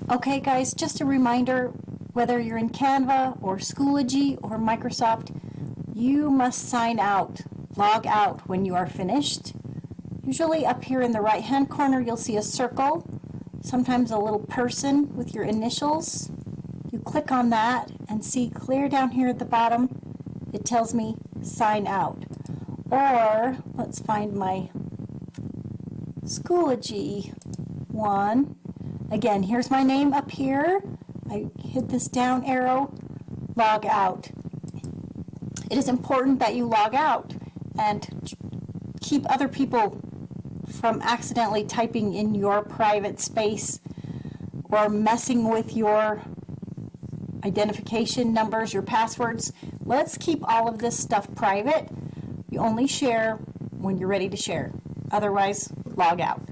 Okay guys, just a reminder, whether you're in Canva or Schoology or Microsoft, you must sign out, log out when you are finished. Usually up here in the right hand corner you'll see a circle, sometimes a little person with your initials. You click on that and see clear down here at the bottom, it tells me sign out. Or let's find my Schoology one. Again, here's my name up here. I hit this down arrow, log out. It is important that you log out and keep other people from accidentally typing in your private space or messing with your identification numbers, your passwords. Let's keep all of this stuff private. You only share when you're ready to share. Otherwise, log out.